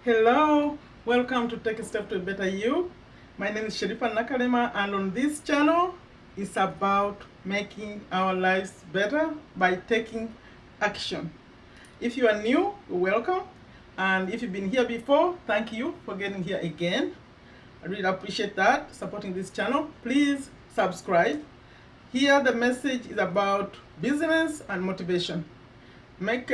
Hello, welcome to Take a Step to a Better You. My name is Sherifa Nakalema, and on this channel it's about making our lives better by taking action. If you are new, welcome, and if you've been here before, thank you for getting here again. I really appreciate that, supporting this channel. Please subscribe. Here the message is about business and motivation. Trying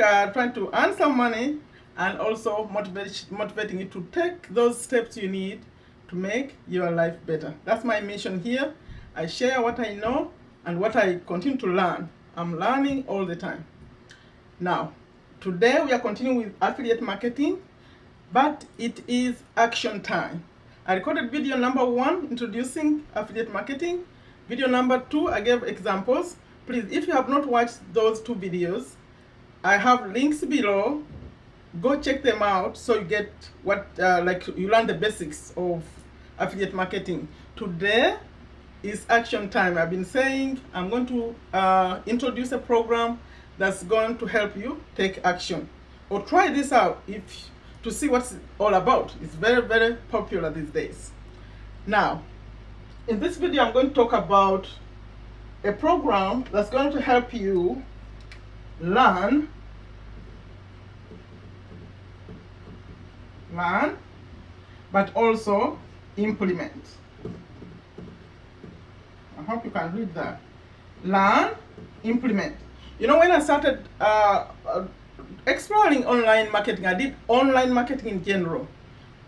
to earn some money and also motivating you to take those steps you need to make your life better. That's my mission here. I share what I know and what I continue to learn. I'm learning all the time. Now, today we are continuing with affiliate marketing, but it is action time. I recorded video number 1 introducing affiliate marketing. Video number 2, I gave examples. Please, if you have not watched those 2 videos, I have links below. Go check them out so you get what you learn the basics of affiliate marketing. Today is action time. I've been saying I'm going to introduce a program that's going to help you take action, or try this out to see what's it all about. It's very popular these days. Now, in this video I'm going to talk about a program that's going to help you learn, but also implement. I hope you can read that. Learn, implement. You know, when I started exploring online marketing, I did online marketing in general.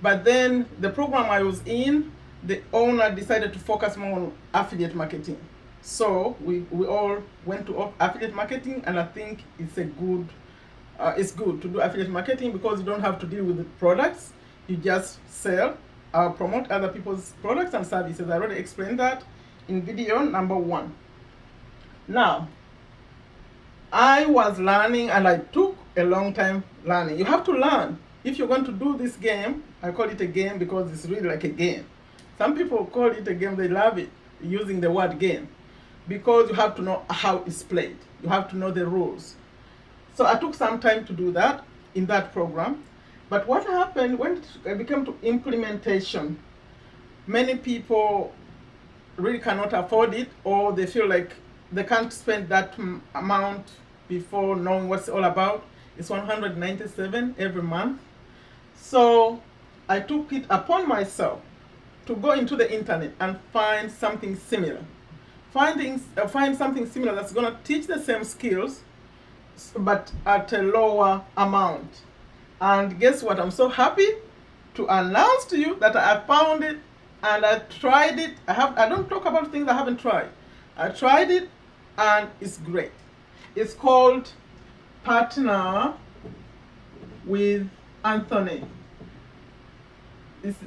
But then the program I was in, the owner decided to focus more on affiliate marketing. So we all went to affiliate marketing, and I think it's good to do affiliate marketing because you don't have to deal with the products. You just sell or promote other people's products and services. I already explained that in video number 1. Now, I was learning, and I took a long time learning. You have to learn. If you're going to do this game, I call it a game because it's really like a game. Some people call it a game, they love it, using the word game, because you have to know how it's played. You have to know the rules. So I took some time to do that in that program. But what happened when it became to implementation, many people really cannot afford it, or they feel like they can't spend that amount before knowing what's it all about. It's $197 every month. So I took it upon myself to go into the internet and find something similar. Find something similar that's going to teach the same skills, but at a lower amount. And guess what? I'm so happy to announce to you that I found it and I tried it. I don't talk about things I haven't tried. I tried it and it's great. It's called Partner with Anthony.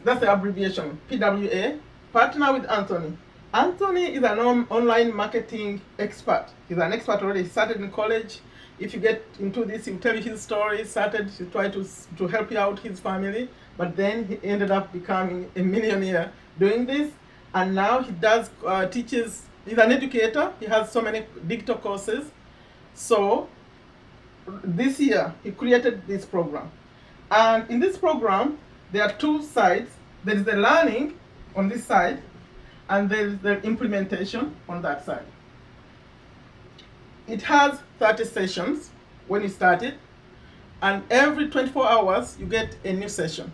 That's the abbreviation, PWA, Partner with Anthony. Anthony is an online marketing expert. He's an expert already. He started in college. If you get into this, he'll tell you his story. He started to try to help you out, his family, but then he ended up becoming a millionaire doing this. And now he does teaches. He's an educator. He has so many digital courses. So this year he created this program, and in this program there are 2 sides. There is the learning on this side, and there is the implementation on that side. It has 30 sessions when you start it, and every 24 hours you get a new session.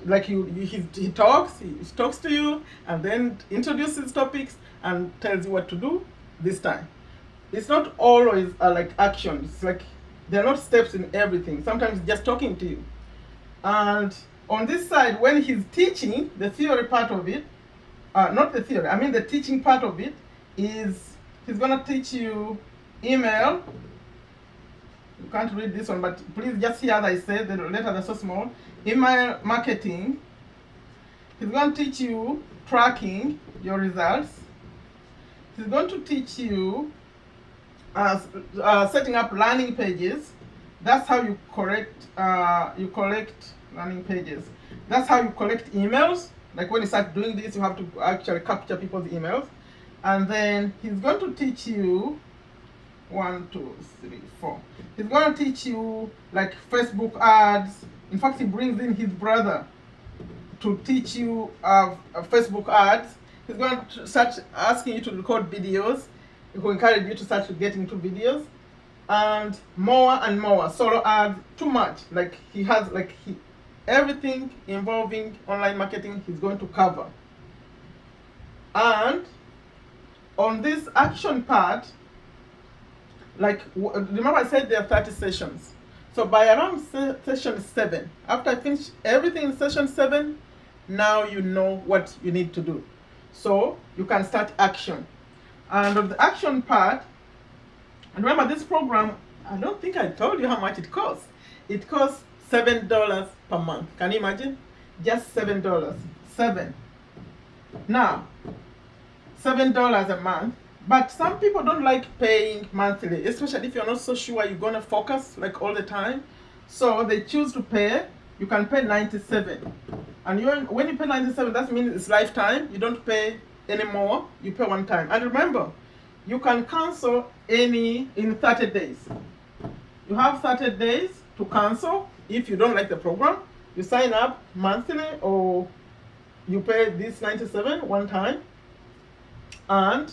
Like he talks to you, and then introduces topics and tells you what to do this time. It's not always like action. It's like there are not steps in everything. Sometimes he's just talking to you. And on this side, when he's teaching, the theory part of it, not the theory, I mean the teaching part of it, is he's going to teach you email. You can't read this one, but please just hear as I say, the letters are so small. Email marketing. He's going to teach you tracking your results. He's going to teach you setting up landing pages. That's how you collect landing pages. That's how you collect emails. Like when you start doing this, you have to actually capture people's emails. And then he's going to teach you 1, 2, 3, 4. He's going to teach you like Facebook ads, In fact, he brings in his brother to teach you Facebook ads. He's going to start asking you to record videos. He will encourage you to start getting into videos, and more solo ads. Too much. Like he has everything involving online marketing he's going to cover. And on this action part, remember I said there are 30 sessions. So by around session 7, after I finish everything in session 7, now you know what you need to do. So you can start action. And on the action part, and remember this program, I don't think I told you how much it costs. It costs $7 per month. Can you imagine? Just $7. 7. Now, $7 a month. But some people don't like paying monthly, especially if you're not so sure you're going to focus all the time. So they choose to pay. You can pay $97. And when you pay $97, that means it's lifetime. You don't pay anymore. You pay one time. And remember, you can cancel in 30 days. You have 30 days to cancel if you don't like the program. You sign up monthly, or you pay this $97 one time. And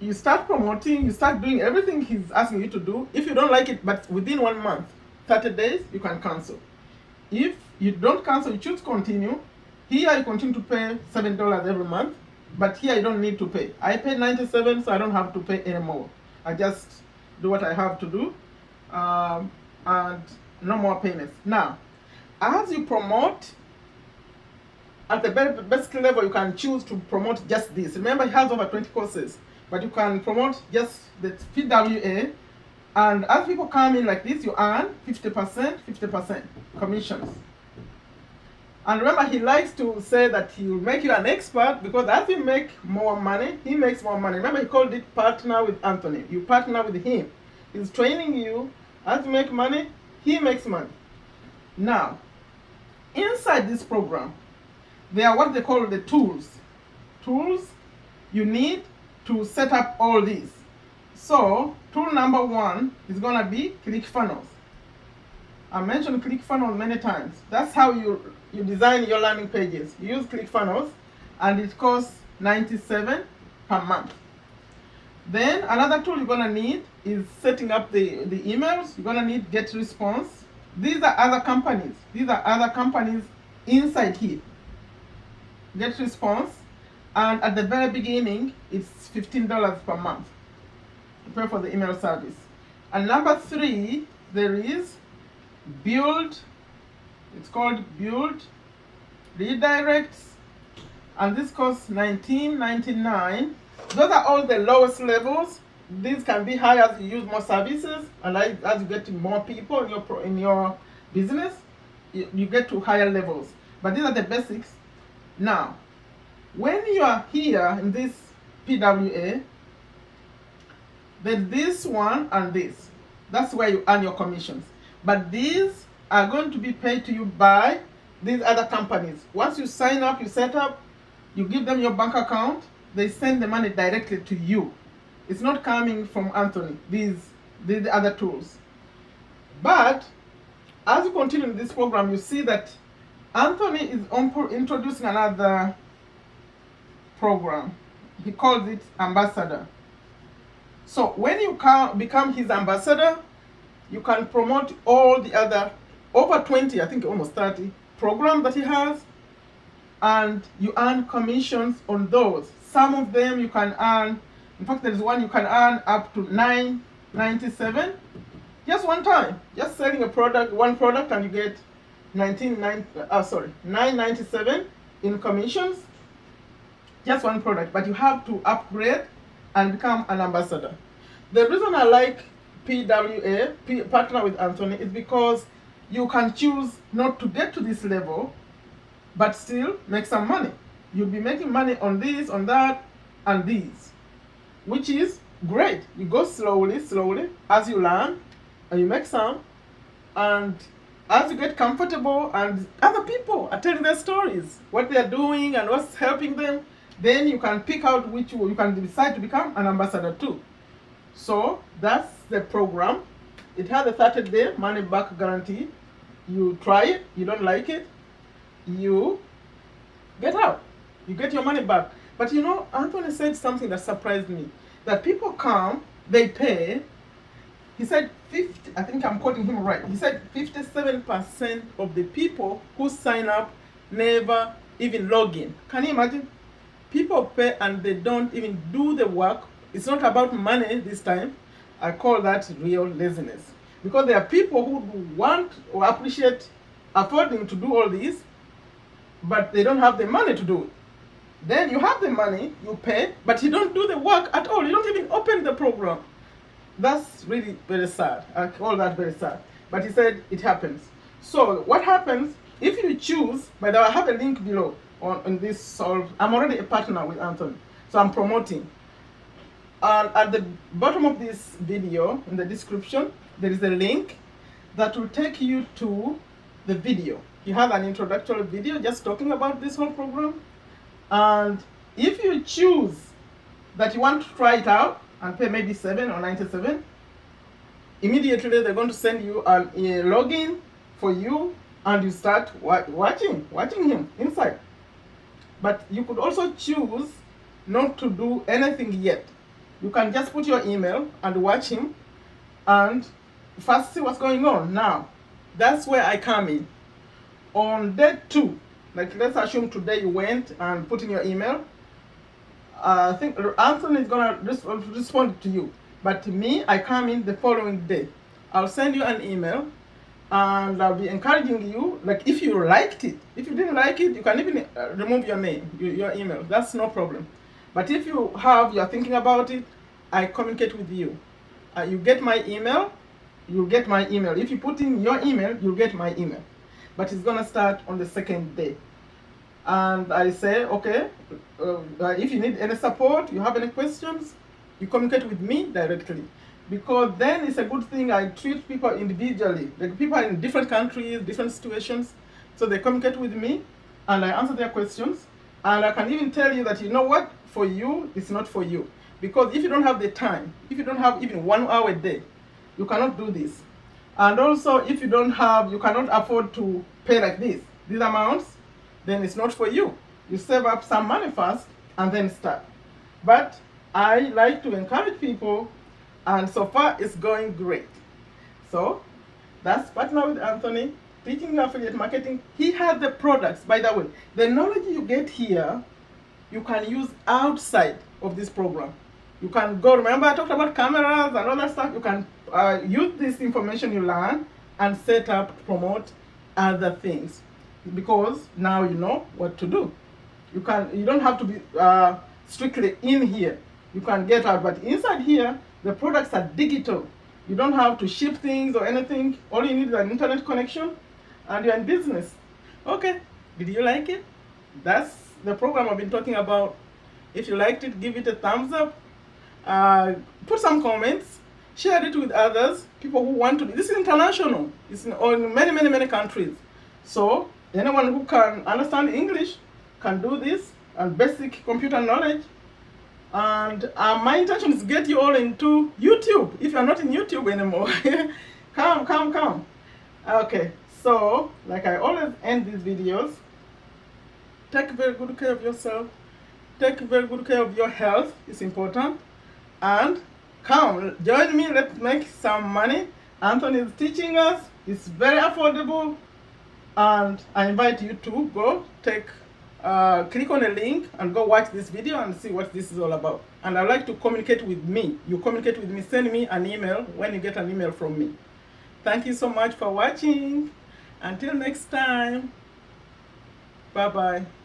you start promoting, you start doing everything he's asking you to do. If you don't like it, but within 1 month, 30 days, you can cancel. If you don't cancel, you choose continue. Here you continue to pay $7 every month, but here you don't need to pay. I pay $97, so I don't have to pay anymore. I just do what I have to do, and no more payments. Now, as you promote, at the very best level, you can choose to promote just this. Remember, he has over 20 courses. But you can promote just the PWA, and as people come in like this, you earn 50% commissions. And remember, he likes to say that he will make you an expert, because as you make more money, he makes more money. Remember, he called it partner with Anthony. You partner with him. He's training you. As you make money, he makes money. Now, inside this program, there are what they call the tools. Tools you need to set up all these. So tool number 1 is going to be ClickFunnels. I mentioned ClickFunnels many times. That's how you design your landing pages. You use ClickFunnels, and it costs $97 per month. Then another tool you're going to need is setting up the emails. You're going to need GetResponse. These are other companies. These are other companies inside here. GetResponse. And at the very beginning, it's $15 per month to pay for the email service. And number 3, there is Build. It's called Build Redirects, and this costs $19.99. Those are all the lowest levels. These can be higher as you use more services, and as you get to more people in your business, you get to higher levels. But these are the basics. Now, when you are here in this PWA, there's this one and this. That's where you earn your commissions. But these are going to be paid to you by these other companies. Once you sign up, you set up, you give them your bank account, they send the money directly to you. It's not coming from Anthony, these other tools. But as you continue in this program, you see that Anthony is introducing another program. He calls it Ambassador. So when you become his ambassador, you can promote all the other over 20, I think almost 30 programs that he has, and you earn commissions on those. Some of them you can earn, in fact there's one you can earn up to $9.97 just one time, just selling one product, and you get $9.97 in commissions, just one product. But you have to upgrade and become an ambassador. The reason I like PWA, Partner with Anthony, is because you can choose not to get to this level, but still make some money. You'll be making money on this, on that, and these, which is great. You go slowly as you learn, and you make some, and as you get comfortable and other people are telling their stories, what they're doing and what's helping them, then you can pick out which you can decide to become an ambassador too. So that's the program. It has a 30-day money back guarantee. You try it, you don't like it, you get out. You get your money back. But you know, Anthony said something that surprised me. That people come, they pay. He said 50, I think I'm quoting him right. He said 57% of the people who sign up never even log in. Can you imagine? People pay and they don't even do the work. It's not about money this time. I call that real laziness. Because there are people who want or appreciate affording to do all this, but they don't have the money to do it. Then you have the money, you pay, but you don't do the work at all. You don't even open the program. That's really very sad. I call that very sad. But he said it happens. So what happens if you choose? By the way, I have a link below on this. I'm already a partner with Anthony, so I'm promoting. And at the bottom of this video, in the description, there is a link that will take you to the video. You have an introductory video just talking about this whole program. And if you choose that you want to try it out and pay maybe 7 or 97, immediately they're going to send you a login for you, and you start watching him inside. But you could also choose not to do anything yet. You can just put your email and watch him and first see what's going on. Now, that's where I come in. On day 2, like let's assume today you went and put in your email. I think Anthony is going to respond to you. But me, I come in the following day. I'll send you an email and I'll be encouraging you, like if you liked it. If you didn't like it, you can even remove your name, your email. That's no problem. But if you're thinking about it, I communicate with you. You get my email, you'll get my email. If you put in your email, you'll get my email. But it's going to start on the 2nd day. And I say, okay, if you need any support, you have any questions, you communicate with me directly. Because then it's a good thing. I treat people individually. Like people are in different countries, different situations. So they communicate with me and I answer their questions. And I can even tell you that, you know what, for you, it's not for you. Because if you don't have the time, if you don't have even 1 hour a day, you cannot do this. And also, if you cannot afford to pay like these amounts, then it's not for you. You save up some money first and then start. But I like to encourage people, and so far it's going great. So that's Partner with Anthony, teaching affiliate marketing. He had the products, by the way. The knowledge you get here, you can use outside of this program. You can go, remember I talked about cameras and all that stuff. You can use this information you learn and set up, promote other things. Because now you know what to do. You don't have to be strictly in here. You can get out, but inside here, the products are digital. You don't have to ship things or anything. All you need is an internet connection and you're in business. Okay, did you like it? That's the program I've been talking about. If you liked it, give it a thumbs up. Put some comments. Share it with others, people who want to. This is international. It's in many countries. So anyone who can understand English can do this, and basic computer knowledge. And my intention is to get you all into YouTube. If you're not in YouTube anymore, come. Okay, so like I always end these videos, take very good care of yourself. Take very good care of your health. It's important. And come, join me. Let's make some money. Anthony is teaching us. It's very affordable. And I invite you to go click on a link and go watch this video and see what this is all about. And I'd like to communicate with me. You communicate with me, send me an email when you get an email from me. Thank you so much for watching. Until next time. Bye-bye.